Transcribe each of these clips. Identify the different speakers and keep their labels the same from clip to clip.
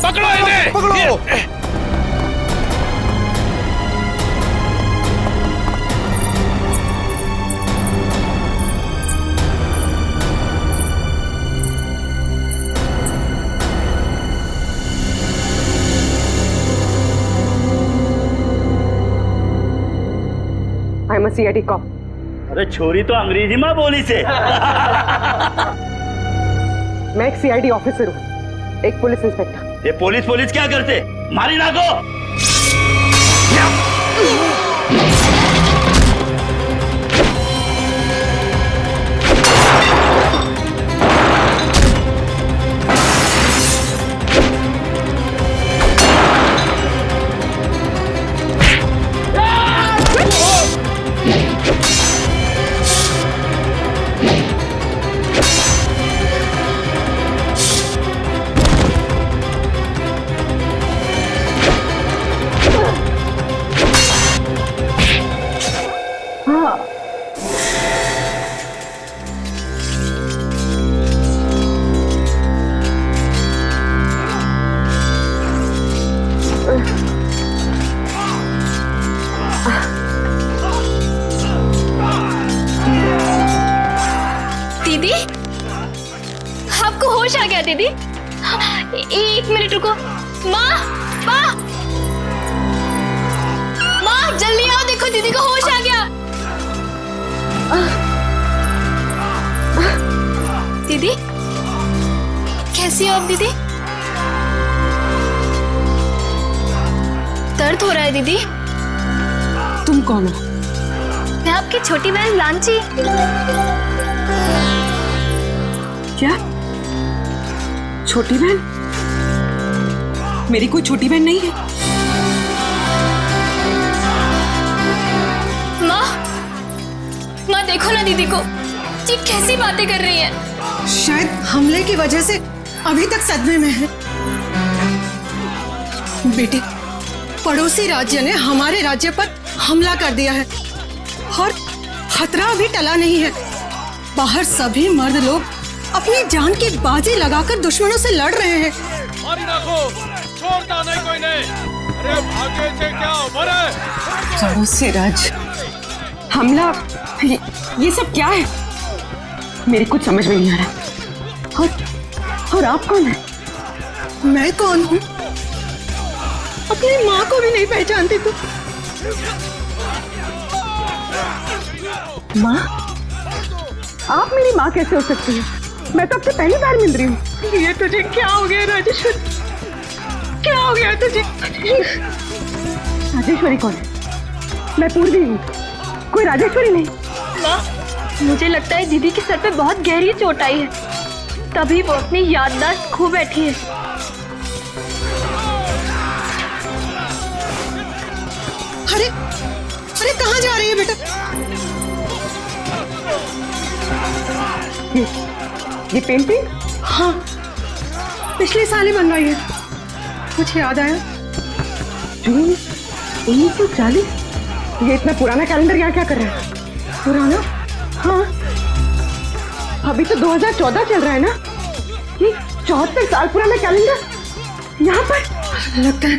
Speaker 1: पकड़ो इन्हें!
Speaker 2: पकड़ो!
Speaker 3: I am a CID cop.
Speaker 4: अरे छोरी तो अंग्रेजी में बोली से।
Speaker 3: मैं एक CID ऑफिसर हूँ, एक पुलिस इंस्पेक्टर।
Speaker 4: ये पुलिस क्या करते? मारी ना को।
Speaker 5: दीदी, आपको होश आ गया दीदी? एक मिनट रुको। माँ, माँ, माँ जल्दी आओ, देखो दीदी को होश आ गया। दीदी, कैसी हो आप दीदी? दर्द हो रहा है दीदी?
Speaker 3: तुम कौन हो?
Speaker 5: मैं आपकी छोटी बहन लांची।
Speaker 3: क्या? छोटी बहन? मेरी कोई छोटी बहन नहीं है।
Speaker 5: माँ देखो ना दीदी को, ये कैसी बातें कर रही है।
Speaker 6: शायद हमले की वजह से अभी तक सदमे में है। बेटे, पड़ोसी राज्य ने हमारे राज्य पर हमला कर दिया है और खतरा अभी टला नहीं है। बाहर सभी मर्द लोग अपनी जान की बाजी लगाकर दुश्मनों से लड़ रहे हैं।
Speaker 1: मारी नाखो, छोड़ता नहीं कोई नहीं। अरे भागे से क्या मरे?
Speaker 3: पड़ोसी राज्य हमला, ये सब क्या है? मेरी कुछ समझ में नहीं आ रहा। और आप कौन है?
Speaker 6: मैं कौन हूँ? अपनी माँ को भी नहीं पहचानती तू?
Speaker 3: माँ? आप मेरी माँ कैसे हो सकती है? मैं तो आपसे पहली बार मिल रही हूँ।
Speaker 6: ये तुझे क्या हो गया राजेश्वरी? क्या हो गया तुझे?
Speaker 3: राजेश्वरी कौन है? मैं पूर्वी हूँ, कोई राजेश्वरी नहीं।
Speaker 5: माँ, मुझे लगता है दीदी के सर पे बहुत गहरी चोट आई है, तभी वो अपनी याददाश्त खो बैठी है।
Speaker 6: अरे अरे कहाँ जा रही है बेटा?
Speaker 3: ये पेंटिंग?
Speaker 6: हाँ, पिछले साल ही बनवाई है। कुछ याद आया?
Speaker 3: जून 1940? ये इतना पुराना कैलेंडर यहाँ क्या कर रहा है? पुराना? हाँ, अभी तो 2014 चल रहा है ना। ये 74 साल पुराना कैलेंडर यहाँ पर।
Speaker 6: लगता है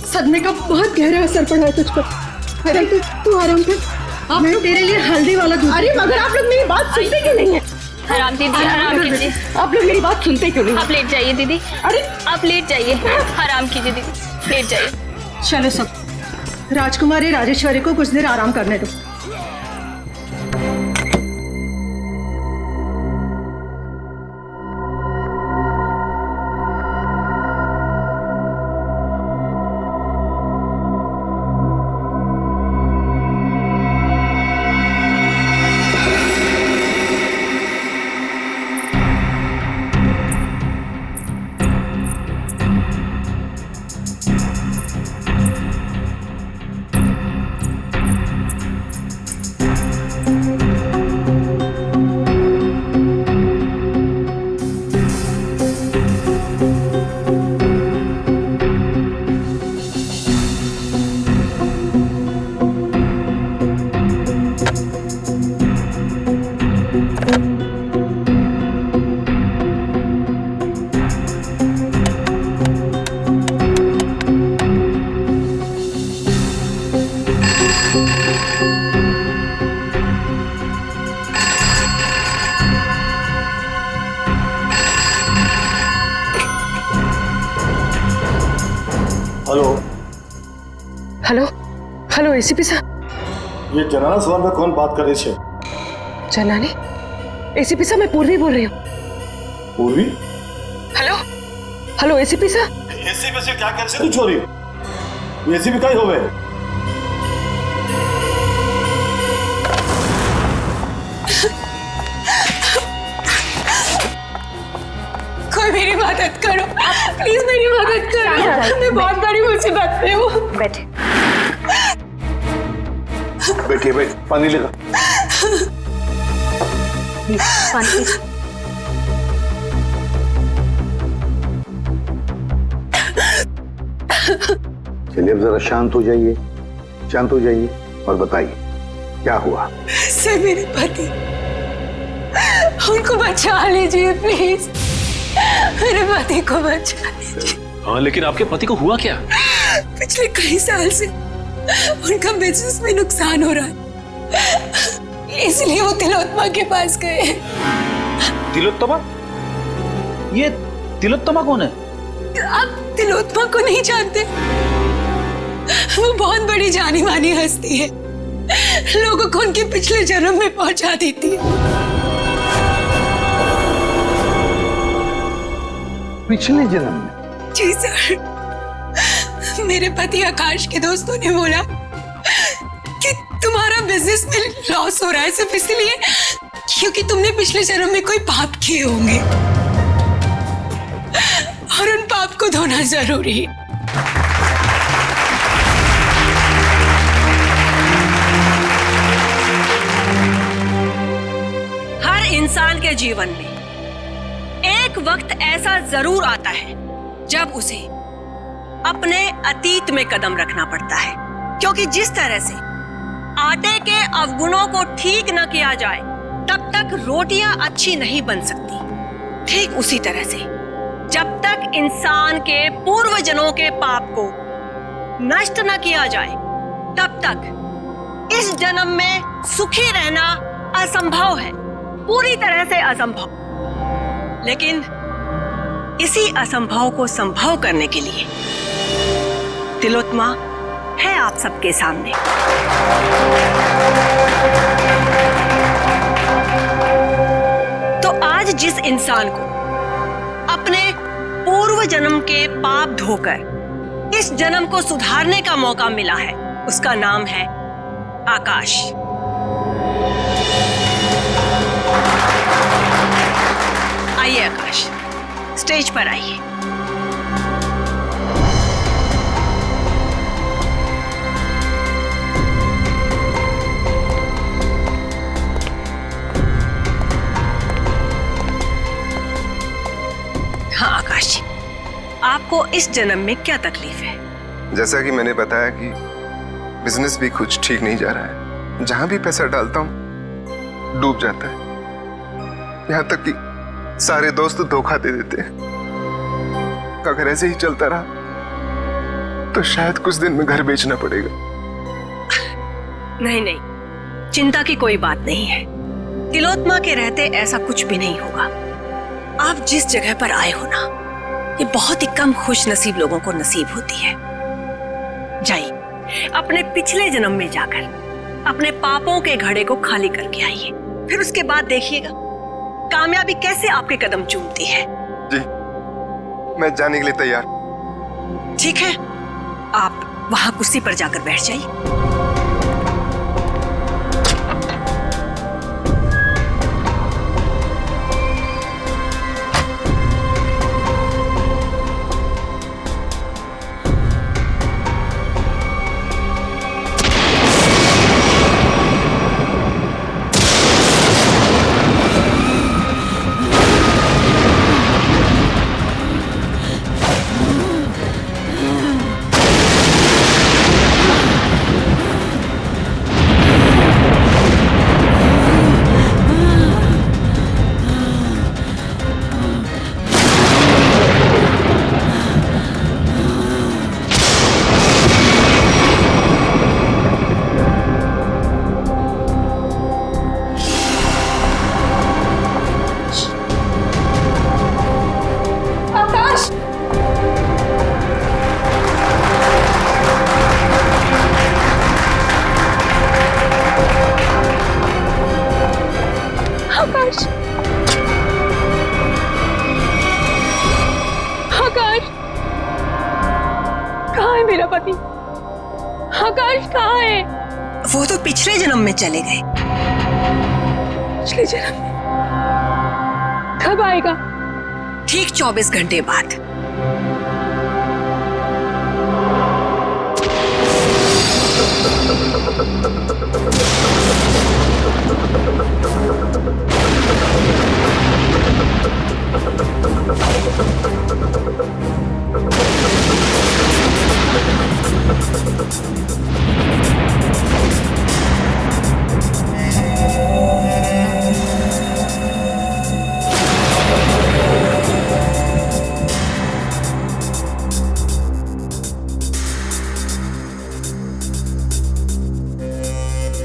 Speaker 6: सदमे का बहुत गहरा असर पड़ा है तुझ पर। अरे तू आराम कर, मैं तेरे लिए हल्दी वाला दूध।
Speaker 3: अरे मगर आप लोग मेरी बात सुनते क्यों नहीं है?
Speaker 5: आराम कीजिए, आराम कीजिए।
Speaker 3: आप लोग मेरी बात सुनते क्यों नहीं?
Speaker 5: आप लेट जाइए दीदी।
Speaker 3: अरे
Speaker 5: आप लेट जाइए, आराम कीजिए दीदी, लेट जाइए।
Speaker 6: चलो सब, राजकुमारी राजेश्वरी को कुछ देर आराम करने दो।
Speaker 3: हेलो हेलो एसीपी साहब।
Speaker 2: ये जनाना सवाल में कौन बात कर रही है?
Speaker 3: जनानी? एसीपी साहब मैं पूर्वी बोल रही हूँ।
Speaker 2: पूर्वी?
Speaker 3: हेलो हेलो एसीपी साहब।
Speaker 2: एसीपी से क्या कर से तू छोरी? एसीपी का ही होवे।
Speaker 6: कोई मेरी मदद करो, प्लीज मेरी मदद करो, मैं बहुत बड़ी मुसीबत में हूँ।
Speaker 5: बैठे।
Speaker 2: बैठिए, बैठ, पानी लेगा।
Speaker 5: पानी पीजिए।
Speaker 7: चलिए अब जरा शांत हो जाइए, शांत हो जाइए और बताइए क्या हुआ?
Speaker 6: सर मेरे पति, उनको बचा लीजिए प्लीज, मेरे पति को बचा लीजिए।
Speaker 1: हाँ, लेकिन आपके पति को हुआ क्या?
Speaker 6: पिछले कई साल से उनका बिजनेस में नुकसान हो रहा है, इसलिए वो तिलोत्तमा के पास गए।
Speaker 4: तिलोत्तमा? ये तिलोत्तमा कौन है?
Speaker 6: आप तिलोत्तमा को नहीं जानते? वो बहुत बड़ी जानी मानी हस्ती है, लोगों को उनके पिछले जन्म में पहुंचा देती है।
Speaker 7: पिछले जन्म में?
Speaker 6: जी सर, मेरे पति आकाश के दोस्तों ने बोला कि तुम्हारा बिजनेस में लॉस हो रहा है सिर्फ इसलिए क्योंकि तुमने पिछले जन्म में कोई पाप किए होंगे और उन पाप को धोना जरूरी है।
Speaker 8: हर इंसान के जीवन में एक वक्त ऐसा जरूर आता है जब उसे अपने अतीत में कदम रखना पड़ता है, क्योंकि जिस तरह से आटे के अवगुणों को ठीक न किया जाए तब तक रोटियां अच्छी नहीं बन सकती। ठीक उसी तरह से जब तक इंसान के पूर्व जन्मों के पाप को नष्ट न किया जाए तब तक इस जन्म में सुखी रहना असंभव है, पूरी तरह से असंभव। लेकिन इसी असंभव को संभव करने के लिए तिलोत्तमा है आप सबके सामने। तो आज जिस इंसान को अपने पूर्व जन्म के पाप धोकर इस जन्म को सुधारने का मौका मिला है, उसका नाम है आकाश। आइए आकाश, स्टेज पर आइए। हाँ आकाश जी, आपको इस जन्म में क्या तकलीफ है?
Speaker 9: जैसा कि मैंने बताया कि बिजनेस भी कुछ ठीक नहीं जा रहा है, जहां भी पैसा डालता हूं डूब जाता है, यहां तक कि सारे दोस्त धोखा दे देते हैं। अगर ऐसे ही चलता रहा तो शायद कुछ दिन में घर बेचना पड़ेगा।
Speaker 8: नहीं नहीं, चिंता की कोई बात नहीं है। तिलोत्तमा के रहते ऐसा कुछ भी नहीं होगा। आप जिस जगह पर आए हो ना, ये बहुत ही कम खुश नसीब लोगों को नसीब होती है। जाइए, अपने पिछले जन्म में जाकर अपने पापों के घड़े को खाली करके आइए। फिर उसके बाद देखिएगा कामयाबी कैसे आपके कदम चूमती है।
Speaker 9: जी, मैं जाने के लिए तैयार।
Speaker 8: ठीक है, आप वहां कुर्सी पर जाकर बैठ जाइए।
Speaker 5: मेरा पति आकाश कहाँ है?
Speaker 8: वो तो पिछले जन्म में चले गए।
Speaker 5: पिछले जन्म में? कब आएगा?
Speaker 8: ठीक 24 घंटे बाद।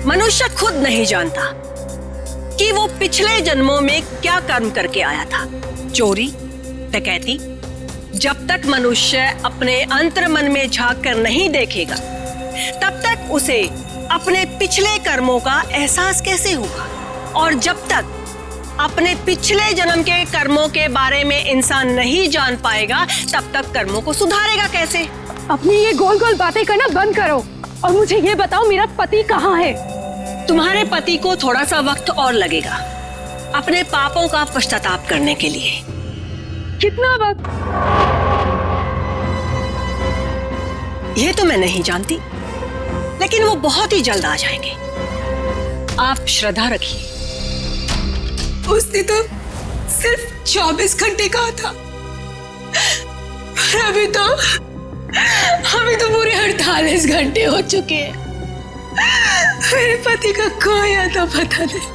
Speaker 8: मनुष्य खुद नहीं जानता कि वो पिछले जन्मों में क्या कर्म करके आया था। चोरी, डकैती। जब तक मनुष्य अपने अंतर्मन में झांक कर नहीं देखेगा, तब तक उसे अपने पिछले कर्मों का एहसास कैसे होगा? और जब तक अपने पिछले जन्म के कर्मों के बारे में इंसान नहीं जान पाएगा, तब तक कर्मों को सुधारेगा कैसे?
Speaker 5: अपनी ये गोल गोल बातें करना बंद करो और मुझे ये बताओ, मेरा पति कहाँ है?
Speaker 8: तुम्हारे पति को थोड़ा सा वक्त और लगेगा अपने पापों का पश्चाताप करने के लिए।
Speaker 5: कितना वक्त?
Speaker 8: ये तो मैं नहीं जानती, लेकिन वो बहुत ही जल्द आ जाएंगे। आप श्रद्धा रखिए।
Speaker 6: उसने तो सिर्फ 24 घंटे कहा था, पर अभी तो पूरे 48 घंटे हो चुके हैं। मेरे पति का कोई आता पता नहीं।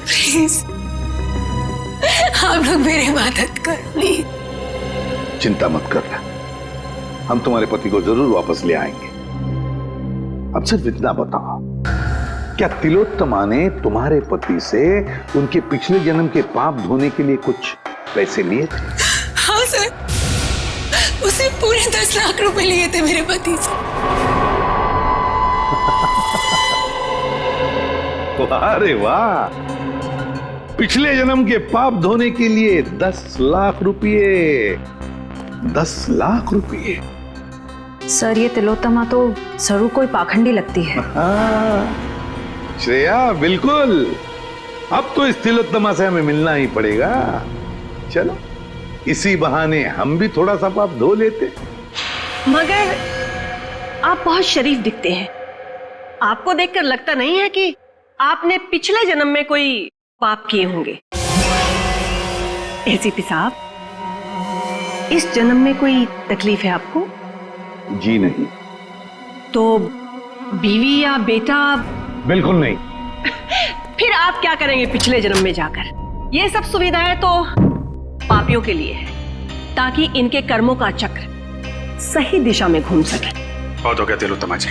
Speaker 6: प्लीज आप लोग मेरी मदद कर।
Speaker 7: चिंता मत करना, हम तुम्हारे पति को जरूर वापस ले आएंगे। अब सिर्फ इतना बताओ, क्या तिलोत्तमा ने तुम्हारे पति से उनके पिछले जन्म के पाप धोने के लिए कुछ पैसे लिए थे?
Speaker 6: हाँ सर, उसे पूरे 10 लाख रुपए लिए थे मेरे पति से।
Speaker 7: अरे वाह, पिछले जन्म के पाप धोने के लिए 10 लाख रुपये। 10 लाख रुपये।
Speaker 10: सर, ये तिलोत्तमा तो जरूर कोई पाखंडी लगती है।
Speaker 7: श्रेया, बिल्कुल। अब तो इस तिलोत्तमा से हमें मिलना ही पड़ेगा। चलो, इसी बहाने हम भी थोड़ा सा पाप धो लेते।
Speaker 8: मगर आप बहुत शरीफ दिखते हैं। आपको देखकर लगता नहीं है कि आपने पिछले जन्म में कोई पाप किए होंगे। एसीपी साहब, इस जन्म में कोई तकलीफ है आपको?
Speaker 7: जी नहीं।
Speaker 8: तो बीवी या बेटा?
Speaker 7: बिल्कुल नहीं।
Speaker 8: फिर आप क्या करेंगे पिछले जन्म में जाकर? ये सब सुविधाएं तो पापियों के लिए है, ताकि इनके कर्मों का चक्र सही दिशा में घूम सके।
Speaker 11: बहुत हो गया तिलोत्तमा जी,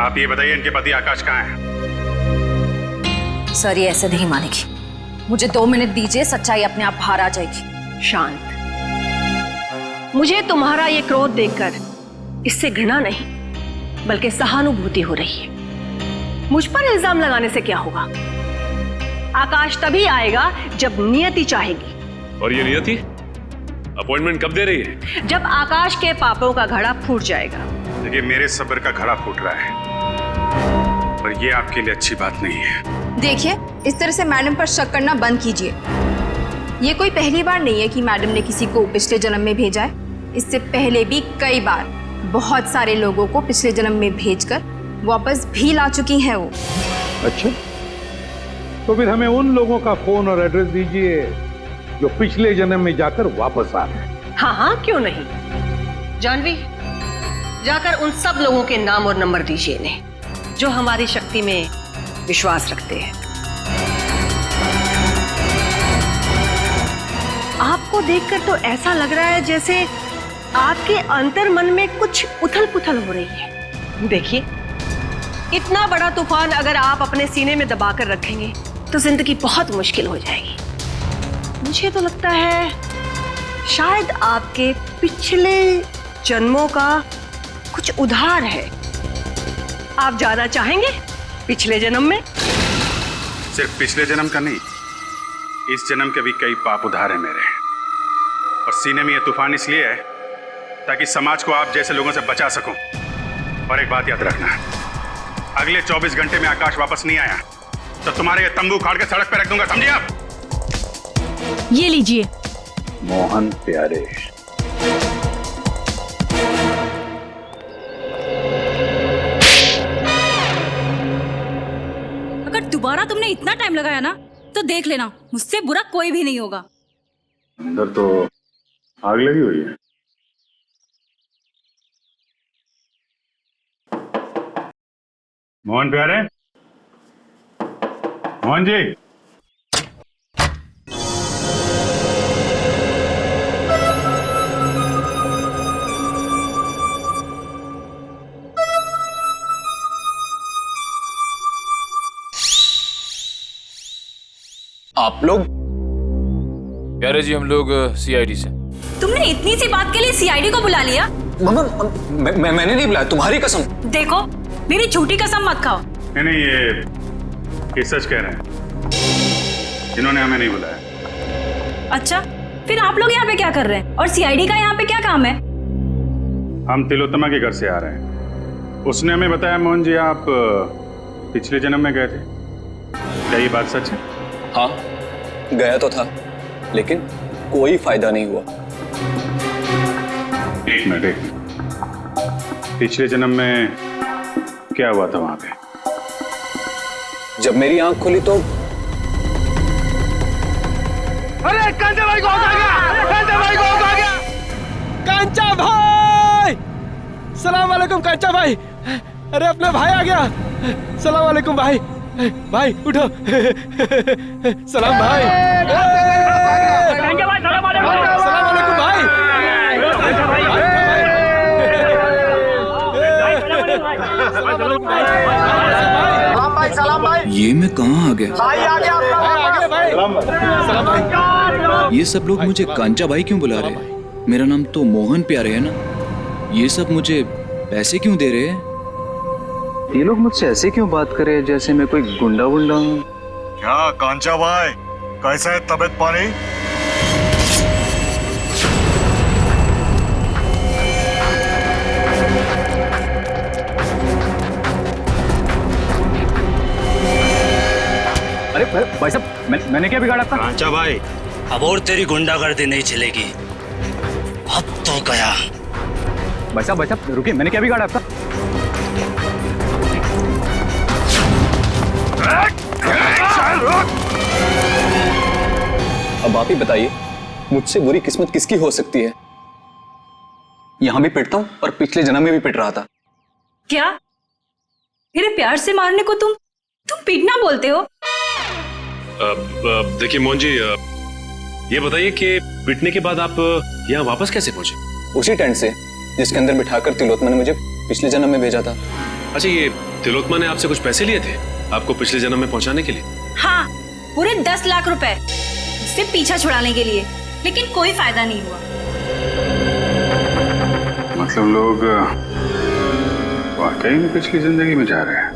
Speaker 11: आप ये बताइए इनके पति आकाश कहाँ हैं?
Speaker 10: सर ये ऐसे नहीं मानेगी। मुझे 2 मिनट दीजिए, सच्चाई अपने आप बाहर आ जाएगी।
Speaker 8: शांत, मुझे तुम्हारा ये क्रोध देखकर इससे घृणा नहीं बल्कि सहानुभूति हो रही है। मुझ पर इल्जाम लगाने से क्या होगा? आकाश तभी आएगा जब नियति चाहेगी।
Speaker 1: और ये नियति अपॉइंटमेंट कब दे रही है?
Speaker 8: जब आकाश के पापों का घड़ा फूट जाएगा।
Speaker 11: देखिए, मेरे सब्र का घड़ा फूट रहा है और ये आपके लिए अच्छी बात नहीं है।
Speaker 12: देखिए, इस तरह से मैडम पर शक करना बंद कीजिए। ये कोई पहली बार नहीं है कि मैडम ने किसी को पिछले जन्म में भेजा है। इससे पहले भी कई बार बहुत सारे लोगों को पिछले जन्म में भेजकर वापस भी ला चुकी हैं वो।
Speaker 7: अच्छा, तो फिर हमें उन लोगों का फोन और एड्रेस दीजिए जो पिछले जन्म में जाकर वापस आ गए।
Speaker 8: हाँ हाँ, क्यों नहीं। जानवी, जाकर उन सब लोगों के नाम और नंबर दीजिए इन्हें जो हमारी शक्ति में विश्वास रखते हैं। आपको देखकर तो ऐसा लग रहा है जैसे आपके अंतर मन में कुछ उथल पुथल हो रही है। देखिए, इतना बड़ा तूफान अगर आप अपने सीने में दबाकर रखेंगे तो जिंदगी बहुत मुश्किल हो जाएगी। मुझे तो लगता है शायद आपके पिछले जन्मों का कुछ उधार है। आप ज्यादा चाहेंगे पिछले जन्म में?
Speaker 11: सिर्फ पिछले जन्म का नहीं, इस जन्म के भी कई पाप उधार है मेरे। और सीने में ये तूफान इसलिए है ताकि समाज को आप जैसे लोगों से बचा सकूं। और एक बात याद रखना, अगले 24 घंटे में आकाश वापस नहीं आया तो तुम्हारे ये तंबू उखाड़ के सड़क पे रख दूंगा, समझिए आप?
Speaker 5: ये लीजिए।
Speaker 7: मोहन प्यारे,
Speaker 12: अगर दोबारा तुमने इतना टाइम लगाया ना तो देख लेना, मुझसे बुरा कोई भी नहीं होगा।
Speaker 11: अंदर तो आग लगी हुई है। मोहन प्यारे, मोहन जी,
Speaker 1: आप लोग? प्यारे जी, हम लोग सीआईडी से।
Speaker 12: तुमने इतनी सी बात के लिए सीआईडी को बुला लिया?
Speaker 4: मैंने नहीं बुलाया, तुम्हारी कसम।
Speaker 12: देखो, मेरी झूठी कसम मत खाओ।
Speaker 11: नहीं, ये सच कह रहे हैं, इन्होंने हमें नहीं बुलाया।
Speaker 12: अच्छा, फिर आप लोग यहाँ पे क्या कर रहे हैं और सीआईडी का यहाँ पे क्या काम है?
Speaker 11: हम तिलोत्तमा के घर से आ रहे हैं। उसने हमें बताया मोहन जी आप पिछले जन्म में गए थे। क्या ये बात सच है?
Speaker 4: हाँ, गया तो था, लेकिन कोई फायदा नहीं हुआ।
Speaker 11: एक मिनट, पिछले जन्म में क्या हुआ था वहां पे?
Speaker 4: जब मेरी आंख खुली तो
Speaker 1: अरे कांचा भाई को आ गया! कांचा भाई को आ गया! कांचा भाई! सलाम वालेकुम कांचा भाई! अरे अपना भाई आ गया! सलाम वालेकुम भाई! भाई उठो! सलाम भाई! कांचा भाई सलाम वालेकुम! सलाम वालेकुम भाई! सलाम भाई!
Speaker 13: ये मैं कहाँ आ गया?
Speaker 1: भाई आ गया अपना भाई! सलाम भाई!
Speaker 13: ये सब लोग मुझे कांचा भाई क्यों बुला रहे हैं? मेरा नाम तो मोहन प्यारे है ना। ये सब मुझे पैसे क्यों दे रहे हैं?
Speaker 4: ये लोग मुझसे ऐसे क्यों बात करे जैसे मैं कोई गुंडा वुंडा हूँ?
Speaker 14: क्या कांचा भाई, कैसा है तबीयत पानी?
Speaker 4: अरे भाई साहब, मैंने क्या बिगाड़ा आपका?
Speaker 14: कांचा भाई, अब और तेरी गुंडागर्दी नहीं चलेगी, अब तो गया।
Speaker 4: भाई साहब रुकिए, मैंने क्या बिगाड़ा आपका? अब आप ही बताइए, मुझसे बुरी किस्मत किसकी हो सकती है? यहां भी पिटता हूं और पिछले जन्म में भी पिट रहा था।
Speaker 12: क्या मेरे प्यार से मारने को तुम पीटना बोलते हो?
Speaker 1: देखिए मोहन जी, ये बताइए कि पिटने के बाद आप यहाँ वापस कैसे पहुंचे?
Speaker 4: उसी टेंट से जिसके अंदर बिठाकर तिलोत्मा ने मुझे पिछले जन्म में भेजा था।
Speaker 1: अच्छा, ये तिलोत्मा ने आपसे कुछ पैसे लिए थे आपको पिछले जन्म में पहुंचाने के लिए?
Speaker 8: हाँ, पूरे 10 लाख रुपए
Speaker 10: से पीछा छुड़ाने के लिए, लेकिन कोई फायदा नहीं हुआ।
Speaker 11: मतलब लोग वाकई में पिछली जिंदगी में जा रहे हैं।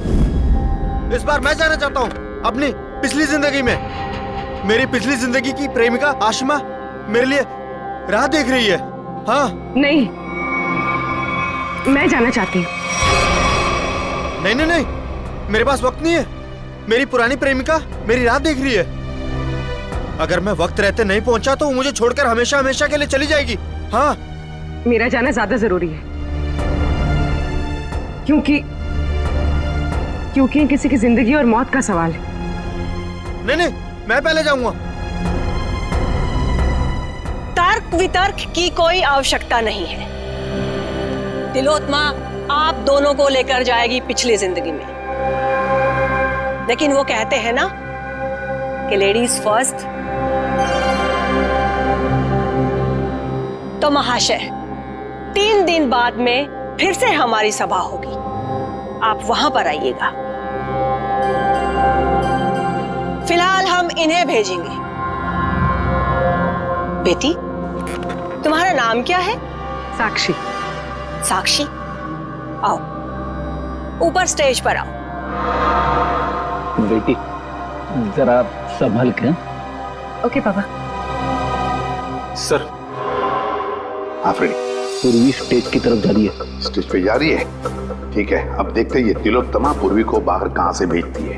Speaker 1: इस बार मैं जाना चाहता हूँ अपनी पिछली जिंदगी में। मेरी पिछली जिंदगी की प्रेमिका आशिमा मेरे लिए राह देख रही है। हाँ
Speaker 3: नहीं, मैं जाना चाहती हूँ।
Speaker 1: नहीं नहीं नहीं, मेरे पास वक्त नहीं है। मेरी पुरानी प्रेमिका मेरी राह देख रही है। अगर मैं वक्त रहते नहीं पहुंचा तो वो मुझे छोड़कर हमेशा हमेशा के लिए चली जाएगी। हाँ,
Speaker 3: मेरा जाना ज्यादा जरूरी है, क्योंकि किसी की जिंदगी और मौत का सवाल है।
Speaker 1: नहीं नहीं, मैं पहले जाऊंगा।
Speaker 8: तर्क वितर्क की कोई आवश्यकता नहीं है। तिलोत्तमा आप दोनों को लेकर जाएगी पिछली जिंदगी में, लेकिन वो कहते हैं ना कि लेडीज फर्स्ट। तो महाशय, 3 दिन बाद में फिर से हमारी सभा होगी, आप वहां पर आइएगा। फिलहाल हम इन्हें भेजेंगे। बेटी, तुम्हारा नाम क्या है?
Speaker 3: साक्षी।
Speaker 8: साक्षी, आओ ऊपर स्टेज पर आओ।
Speaker 15: बेटी जरा संभल के।
Speaker 3: ओके पापा।
Speaker 7: सर। हाँ फ्रेडी।
Speaker 15: पूर्वी स्टेज की तरफ जा रही है।
Speaker 7: स्टेज पे जा रही है? ठीक है, अब देखते हैं ये तिलोत्तमा पूर्वी को बाहर कहाँ से भेजती है।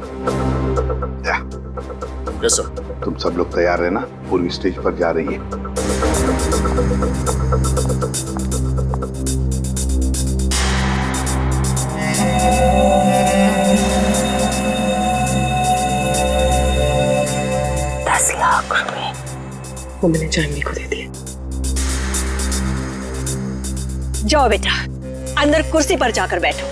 Speaker 2: Yes sir.
Speaker 7: तुम सब लोग तैयार रहना, पूर्वी स्टेज पर जा रही है।
Speaker 3: वो मैंने जानवी को दे दिया।
Speaker 8: जाओ बेटा, अंदर कुर्सी पर जाकर बैठो।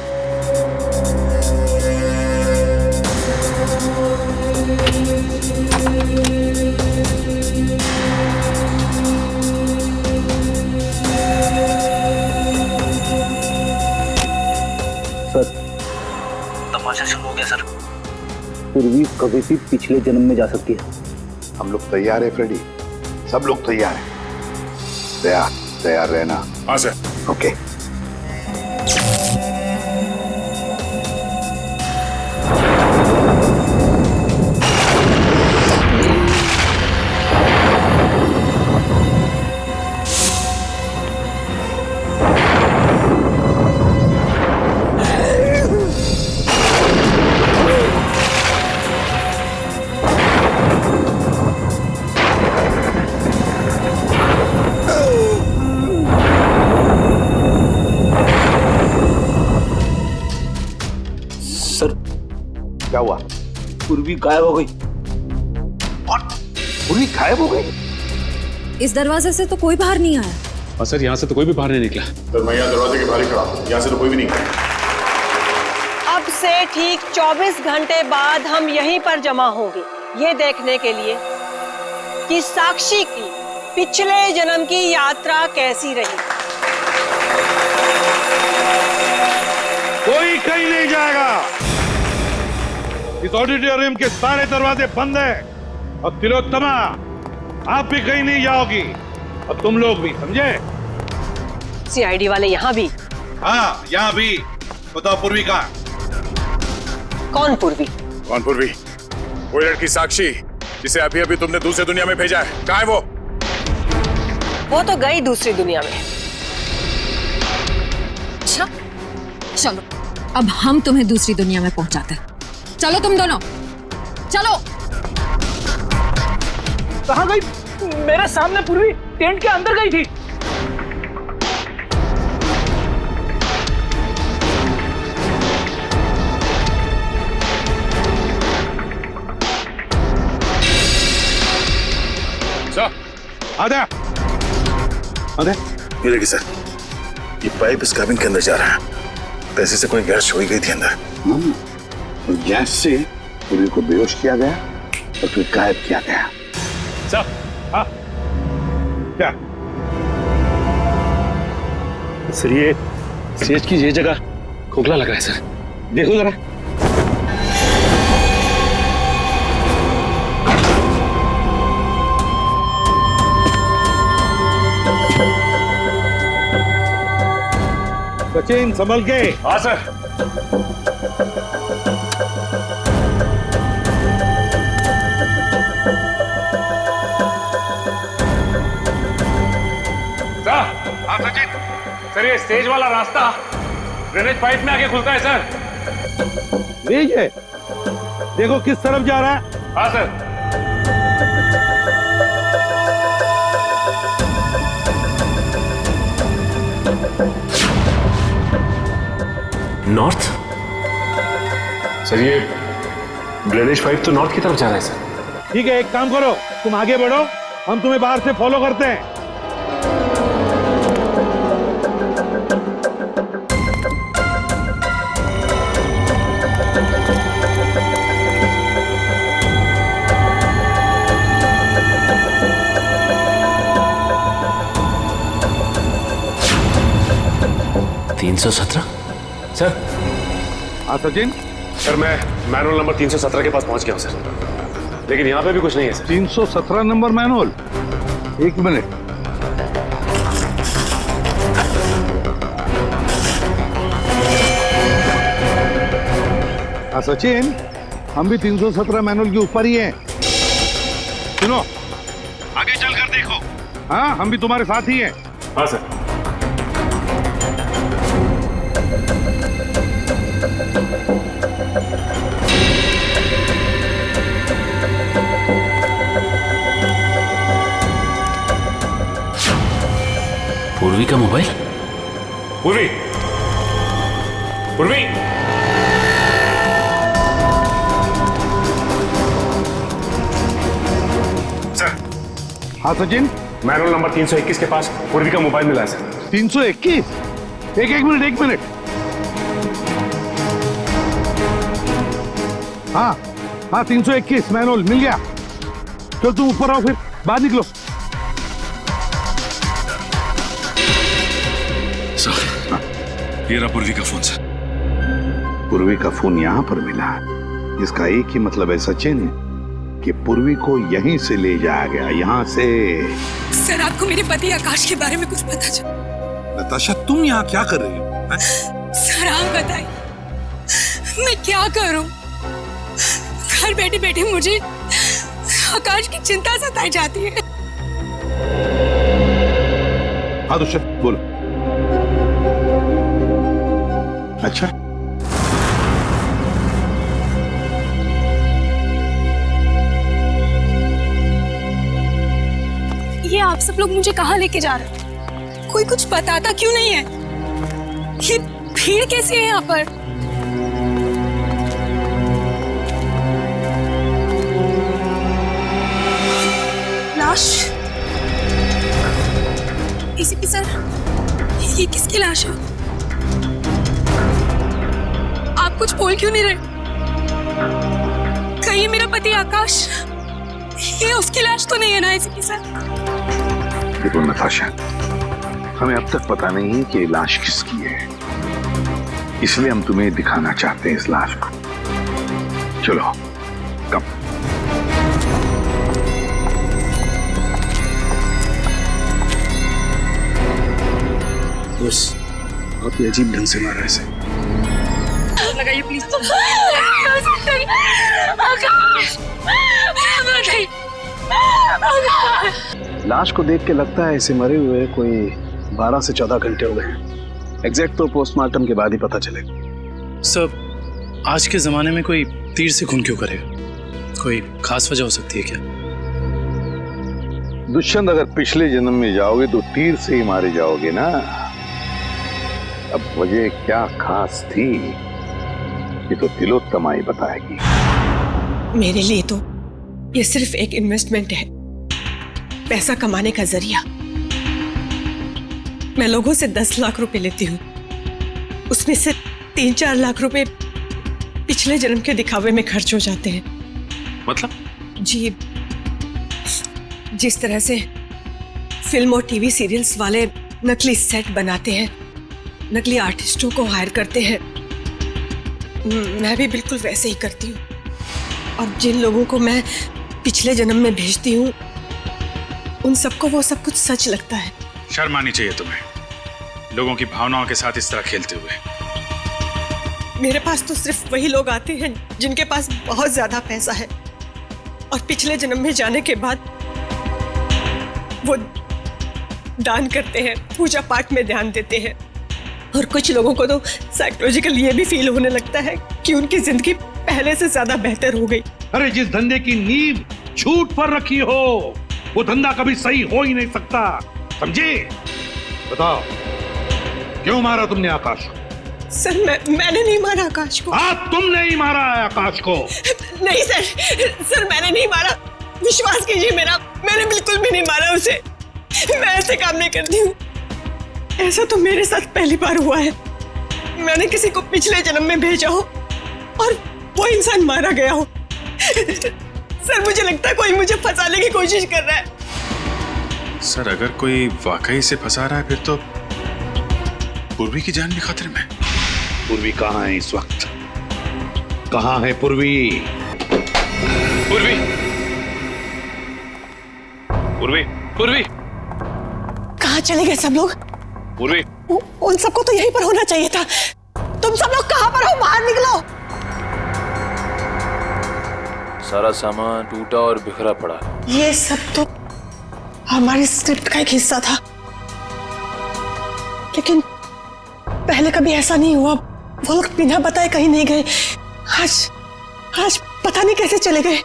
Speaker 15: सर, तमाशा शुरू हो गया सर। पूर्वी कभी भी पिछले जन्म में जा सकती है।
Speaker 7: हम लोग तैयार है फ्रेडी, सब लोग तैयार हैं। तैयार रहना।
Speaker 2: हाँ सर।
Speaker 7: ओके। क्या हुआ?
Speaker 15: पूर्वी गायब हो गई।
Speaker 7: पूर्वी गायब हो गई?
Speaker 10: इस दरवाजे से तो कोई बाहर नहीं आया।
Speaker 11: और सर, यहाँ से तो कोई भी बाहर नहीं निकला।
Speaker 2: सर, मैं यहाँ दरवाजे के बाहर ही खड़ा हूँ, यहाँ से तो कोई भी नहीं गया।
Speaker 8: अब से ठीक 24 घंटे बाद हम यहीं पर जमा होंगे, ये देखने के लिए कि साक्षी की पिछले जन्म की यात्रा कैसी रही।
Speaker 16: कोई कहीं नहीं जाएगा। इस ऑडिटोरियम के सारे दरवाजे बंद हैं और तिलोत्तमा आप भी कहीं नहीं जाओगी और तुम लोग भी, समझे?
Speaker 8: सीआईडी वाले यहाँ भी?
Speaker 16: हाँ, यहाँ भी। बताओ पूर्वी कहाँ?
Speaker 8: कौन पूर्वी?
Speaker 2: कौन पूर्वी? वो लड़की साक्षी जिसे अभी अभी तुमने दूसरी दुनिया में भेजा है, कहाँ है वो?
Speaker 8: वो तो गई दूसरी दुनिया में।
Speaker 10: अच्छा, चलो अब हम तुम्हें दूसरी दुनिया में पहुंचाते हैं। चलो तुम दोनों, चलो।
Speaker 15: कहाँ गई? मेरे सामने पूर्वी टेंट के अंदर गई थी।
Speaker 16: आजा।
Speaker 2: ये देखिए सर, ये पाइप इस कैबिन के अंदर जा रहा है। पैसे से कोई गैस छोड़ी गई थी अंदर।
Speaker 7: गैस से पूर्वी को बेहोश किया गया और फिर गायब किया गया।
Speaker 16: सर, हाँ, क्या?
Speaker 11: सर, ये स्टेज की ये जगह खोखला लग रहा है सर, देखो जरा।
Speaker 16: सचिन संभल के।
Speaker 11: हाँ सर।
Speaker 16: हाँ सचिन।
Speaker 11: सर ये स्टेज वाला रास्ता ड्रेनेज पाइप में आके खुलता है सर।
Speaker 16: लीजिए, देखो किस तरफ जा रहा है।
Speaker 11: हाँ सर।
Speaker 1: नॉर्थ? सर ये ड्रेनेज पाइप तो नॉर्थ की तरफ जा रहा है सर।
Speaker 16: ठीक है, एक काम करो, तुम आगे बढ़ो, हम तुम्हें बाहर से फॉलो करते हैं।
Speaker 1: सर।
Speaker 16: हाँ सचिन।
Speaker 1: सर मैं मैनुअल नंबर 317 के पास पहुंच गया हूं सर, लेकिन यहाँ पे भी कुछ नहीं है सर।
Speaker 16: 317 number manual? एक मिनट। हाँ सचिन, हम भी 317 मैनुअल के ऊपर ही हैं। सुनो, आगे चलकर देखो। हाँ, हम भी तुम्हारे साथ ही हैं।
Speaker 1: हाँ सर।
Speaker 15: पूर्वी का मोबाइल?
Speaker 1: पूर्वी, पूर्वी। सर।
Speaker 16: हाँ सचिन।
Speaker 1: मैनुअल नंबर 321 के पास पूर्वी का मोबाइल मिला है सर।
Speaker 16: 321? एक मिनट। हाँ 321 मैनुअल मिल गया। चल तुम ऊपर आओ, फिर बाहर निकलो।
Speaker 11: ये रहा पूर्वी का फोन सर।
Speaker 7: पूर्वी का फोन यहाँ पर मिला, इसका एक ही मतलब है सचिन कि पूर्वी को यहीं से ले जाया गया, यहाँ से।
Speaker 6: सर आपको मेरे पति आकाश के बारे में कुछ पता चला?
Speaker 16: नताशा तुम यहाँ क्या कर रही हो?
Speaker 6: सर आप बताइए, मैं क्या करूं? घर बैठे बैठे मुझे आकाश की चिंता सताई जाती है।
Speaker 7: हाँ तो बोलो। अच्छा,
Speaker 6: ये आप सब लोग मुझे कहाँ लेके जा रहे हैं? कोई कुछ बताता क्यों नहीं है? ये भीड़ कैसी है यहाँ पर? लाश? एसीपी सर, ये किसकी लाश है? आप कुछ बोल क्यों नहीं रहे? कहीं मेरा पति आकाश, ये उसकी लाश तो नहीं है ना एसीपी सर?
Speaker 7: देखो नताशा, हमें अब तक पता नहीं है कि ये लाश किसकी है, इसलिए हम तुम्हें दिखाना चाहते हैं इस लाश को। चलो कम।
Speaker 11: बस आप ये अजीब ढंग से मार रहे हैं।
Speaker 5: लगाइए प्लीज।
Speaker 4: लाश को देख के लगता है इसे मरे हुए कोई 12 से 14 घंटे हो गए। एग्जैक्ट तो पोस्टमार्टम के बाद ही पता चलेगा।
Speaker 14: सर आज के जमाने में कोई तीर से खून क्यों करेगा? कोई खास वजह हो सकती है क्या?
Speaker 7: दुष्यंत, अगर पिछले जन्म में जाओगे तो तीर से ही मारे जाओगे ना। अब वजह क्या खास थी ये तो तिलोत्तमा ही बताएगी।
Speaker 3: मेरे लिए तो ये सिर्फ एक इन्वेस्टमेंट है, पैसा कमाने का जरिया। मैं लोगों से 10 लाख रुपए लेती हूँ, उसमें से 3-4 लाख रुपए पिछले जन्म के दिखावे में खर्च हो जाते हैं।
Speaker 11: मतलब?
Speaker 3: जी, जिस तरह से फिल्म और टीवी सीरियल्स वाले नकली सेट बनाते हैं, नकली आर्टिस्टों को हायर करते हैं, मैं भी बिल्कुल वैसे ही करती हूँ। और जिन लोगों को मैं पिछले जन्म में भेजती हूँ, उन सबको वो सब कुछ सच लगता है।
Speaker 11: शर्म आनी चाहिए तुम्हें। लोगों की भावनाओं के साथ इस तरह खेलते हुए।
Speaker 6: मेरे पास तो सिर्फ वही लोग आते हैं जिनके पास बहुत ज्यादा पैसा है और पिछले जन्म में जाने के बाद वो दान करते हैं, पूजा पाठ में ध्यान देते हैं। और कुछ लोगों को तो साइकोलॉजिकल ये भी फील होने लगता है कि उनकी जिंदगी पहले से ज्यादा बेहतर हो गई।
Speaker 16: अरे जिस धंधे की नींव झूठ पर रखी हो वो धंधा कभी सही हो ही नहीं सकता, समझे? बताओ क्यों मारा तुमने आकाश को?
Speaker 6: सर मैंने नहीं मारा आकाश को।
Speaker 16: हाँ तुमने ही मारा है आकाश को।
Speaker 6: नहीं सर मैंने नहीं मारा, विश्वास कीजिए मेरा, मैंने बिल्कुल भी नहीं मारा उसे। मैं ऐसे काम नहीं करती हूँ। ऐसा तो मेरे साथ पहली बार हुआ है। मैंने किसी को पिछले जन्म में भेजा हो और वो इंसान मारा गया हो। सर मुझे लगता है कोई मुझे फंसाने की कोशिश कर रहा है।
Speaker 11: सर अगर कोई वाकई से फंसा रहा है फिर तो पूर्वी की जान भी खतरे में।
Speaker 16: पूर्वी कहाँ है इस वक्त? कहाँ है पूर्वी?
Speaker 14: पूर्वी, पूर्वी, पूर्वी,
Speaker 6: कहाँ चले गए सब लोग?
Speaker 14: पूर्वी,
Speaker 6: उन सबको तो यहीं पर होना चाहिए था। तुम सब लोग कहाँ पर हो? बाहर निकलो।
Speaker 13: सारा सामान टूटा और बिखरा पड़ा।
Speaker 6: ये सब तो हमारी स्क्रिप्ट का एक हिस्सा था, लेकिन पहले कभी ऐसा नहीं हुआ। वो लोग बिना बताए कहीं नहीं गए। आज पता नहीं कैसे चले गए।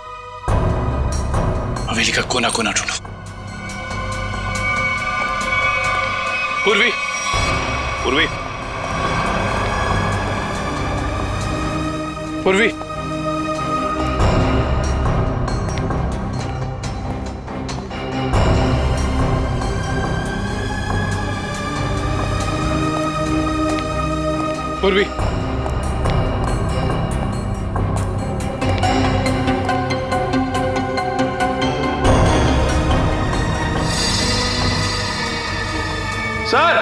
Speaker 14: हवेली का कोना कोना ढूंढो। पूर्वी, पूर्वी, पूर्वी, पूर्वी,
Speaker 13: सर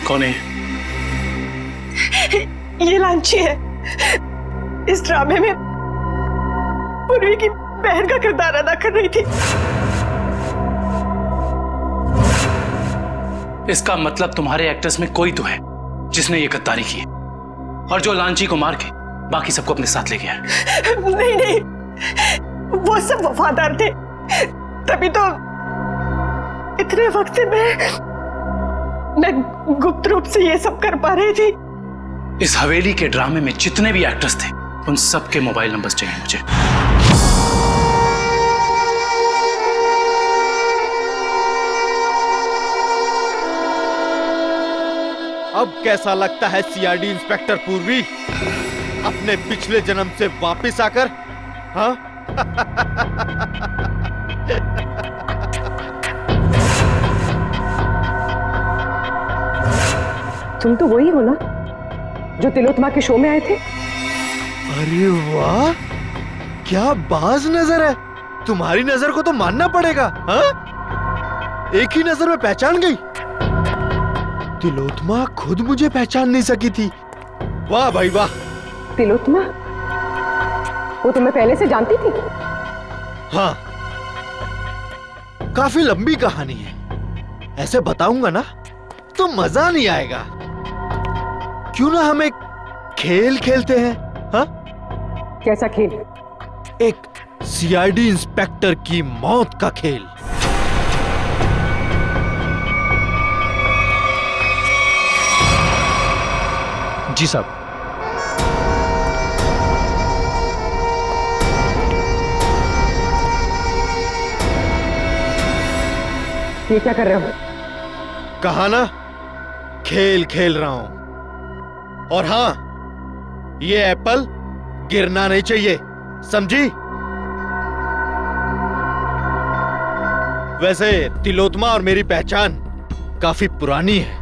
Speaker 14: कौन है?
Speaker 6: ये लांची है। इस ड्रामे में पूर्वी की बहन का किरदार अदा कर रही थी।
Speaker 14: इसका मतलब तुम्हारे एक्टर्स में कोई तो है जिसने ये गद्दारी की है और जो लांची को मार के बाकी सबको अपने साथ ले गया है।
Speaker 6: नहीं, वो सब वफादार थे, तभी तो इतने वक्त से मैं गुप्त रूप से ये सब कर पा रही थी।
Speaker 14: इस हवेली के ड्रामे में जितने भी एक्टर्स थे उन सबके मोबाइल नंबर्स चाहिए मुझे।
Speaker 1: अब कैसा लगता है सीआईडी इंस्पेक्टर पूर्वी अपने पिछले जन्म से वापस आकर? हाँ?
Speaker 3: तुम तो वही हो ना जो तिलोत्तमा के शो में आए थे?
Speaker 1: अरे वाह, क्या बाज नजर है। तुम्हारी नजर को तो मानना पड़ेगा। हाँ? एक ही नजर में पहचान गई। तिलोत्तमा खुद मुझे पहचान नहीं सकी थी। वाह भाई वाह।
Speaker 3: तिलोत्तमा? वो तुम्हें पहले से जानती थी?
Speaker 1: हाँ, काफी लंबी कहानी है। ऐसे बताऊंगा ना तो मजा नहीं आएगा। क्यों ना हम एक खेल खेलते हैं? हाँ?
Speaker 3: कैसा खेल?
Speaker 1: एक सीआईडी इंस्पेक्टर की मौत का खेल। जी साहब।
Speaker 3: ये क्या कर रहे हो?
Speaker 1: कहा ना, खेल खेल रहा हूं। और हां, ये एप्पल गिरना नहीं चाहिए, समझी? वैसे तिलोत्तमा और मेरी पहचान काफी पुरानी है।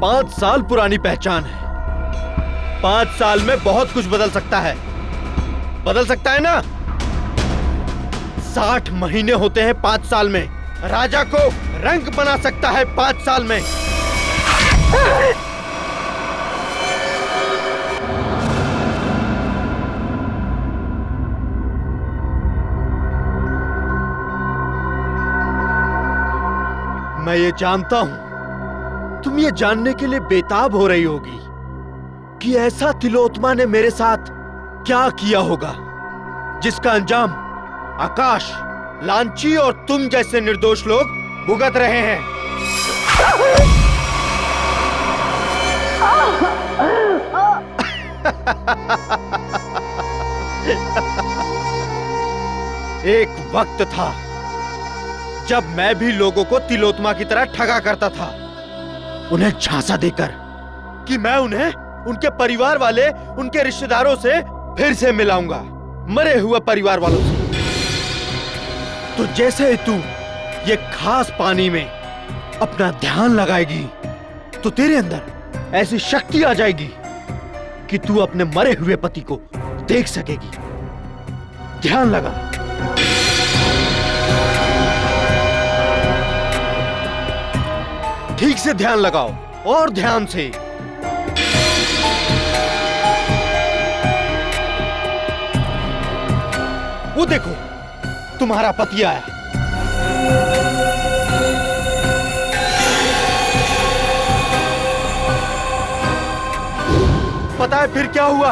Speaker 1: 5 साल पुरानी पहचान है। 5 साल में बहुत कुछ बदल सकता है। बदल सकता है ना? 60 महीने होते हैं 5 साल में। राजा को रंग बना सकता है 5 साल में। मैं ये जानता हूं तुम ये जानने के लिए बेताब हो रही होगी कि ऐसा तिलोत्मा ने मेरे साथ क्या किया होगा जिसका अंजाम आकाश, लांची और तुम जैसे निर्दोष लोग भुगत रहे हैं। एक वक्त था जब मैं भी लोगों को तिलोत्मा की तरह ठगा करता था, उन्हें झांसा देकर कि मैं उन्हें उनके परिवार वाले, उनके रिश्तेदारों से फिर से मिलाऊंगा, मरे हुए परिवार वालों से। तो जैसे ही तू ये खास पानी में अपना ध्यान लगाएगी तो तेरे अंदर ऐसी शक्ति आ जाएगी कि तू अपने मरे हुए पति को देख सकेगी। ध्यान लगा। ठीक से ध्यान लगाओ और ध्यान से। वो देखो तुम्हारा पति आया। पता है फिर क्या हुआ?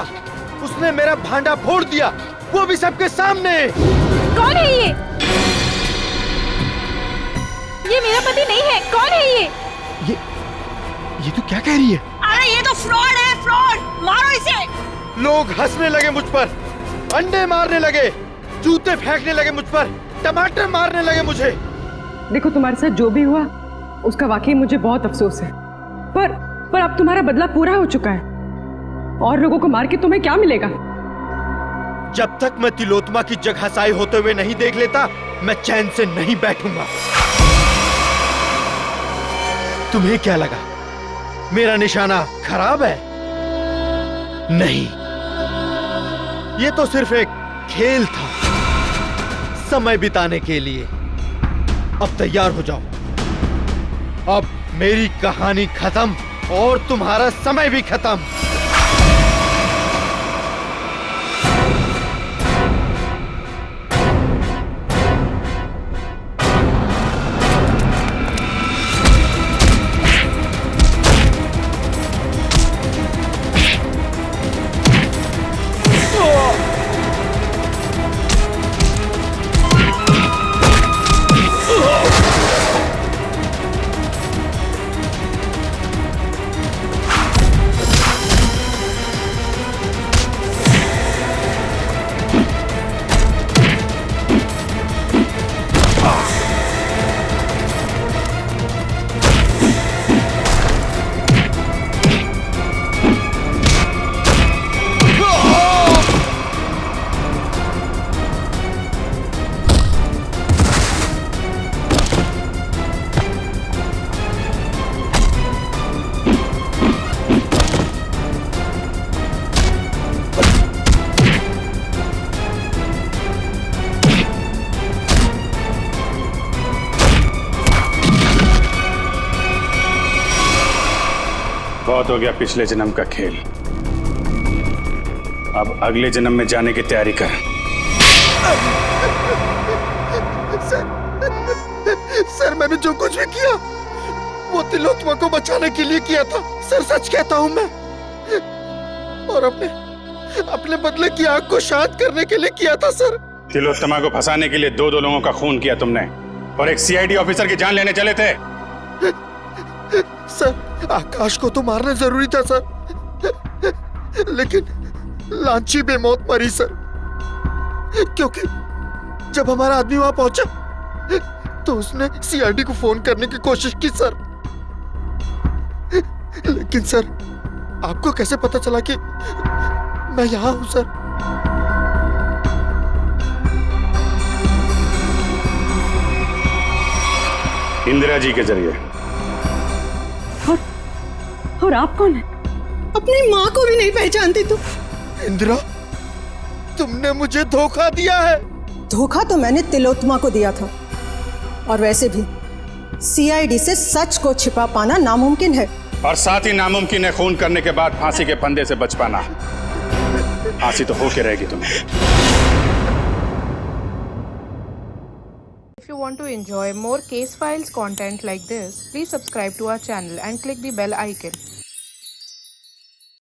Speaker 1: उसने मेरा भांडा फोड़ दिया, वो भी सबके सामने।
Speaker 5: कौन है ये? ये मेरा पति नहीं है। कौन है ये?
Speaker 1: ये तो क्या कह रही है?
Speaker 8: अरे ये तो फ्रॉड है, फ्रॉड। मारो इसे।
Speaker 1: लोग हंसने लगे मुझ पर, अंडे मारने लगे, जूते फेंकने लगे मुझ पर, टमाटर मारने लगे मुझे।
Speaker 3: देखो तुम्हारे साथ जो भी हुआ उसका वाकई मुझे बहुत अफसोस है, पर अब तुम्हारा बदला पूरा हो चुका है और लोगों को मार के तुम्हें क्या मिलेगा?
Speaker 1: जब तक मैं तिलोत्मा की जगहसाई होते हुए नहीं देख लेता मैं चैन से नहीं बैठूंगा। तुम्हें क्या लगा मेरा निशाना खराब है? नहीं, ये तो सिर्फ एक खेल था, समय बिताने के लिए। अब तैयार हो जाओ, अब मेरी कहानी खत्म और तुम्हारा समय भी खत्म।
Speaker 11: बहुत हो गया पिछले जन्म का खेल, अब अगले जन्म में जाने की तैयारी कर।
Speaker 1: सर मैंने जो कुछ भी किया वो तिलोत्मा को बचाने के लिए किया था सर, सच कहता हूं मैं। और अपने बदले की आग को शांत करने के लिए किया था सर।
Speaker 11: तिलोत्तमा को फंसाने के लिए दो लोगों का खून किया तुमने और एक सीआईडी ऑफिसर की जान लेने चले थे।
Speaker 1: सर आकाश को तो मारना जरूरी था सर, लेकिन लांची बेमौत मरी सर, क्योंकि जब हमारा आदमी वहां पहुंचा तो उसने सीआईडी को फोन करने की कोशिश की सर। लेकिन सर आपको कैसे पता चला कि मैं यहां हूं सर?
Speaker 11: इंदिरा जी के जरिए।
Speaker 3: और आप कौन है?
Speaker 6: अपनी माँ को भी नहीं पहचानती तुम?
Speaker 1: इंदिरा तुमने मुझे धोखा दिया है।
Speaker 6: धोखा तो मैंने तिलोत्मा को दिया था, और वैसे भी सीआईडी से सच को छिपा पाना नामुमकिन है।
Speaker 11: और साथ ही नामुमकिन है खून करने के बाद फांसी के फंदे से बच पाना। फांसी तो होके रहेगी तुम्हें।
Speaker 17: If you want to enjoy more case files content like this, please subscribe to our channel and click the bell icon.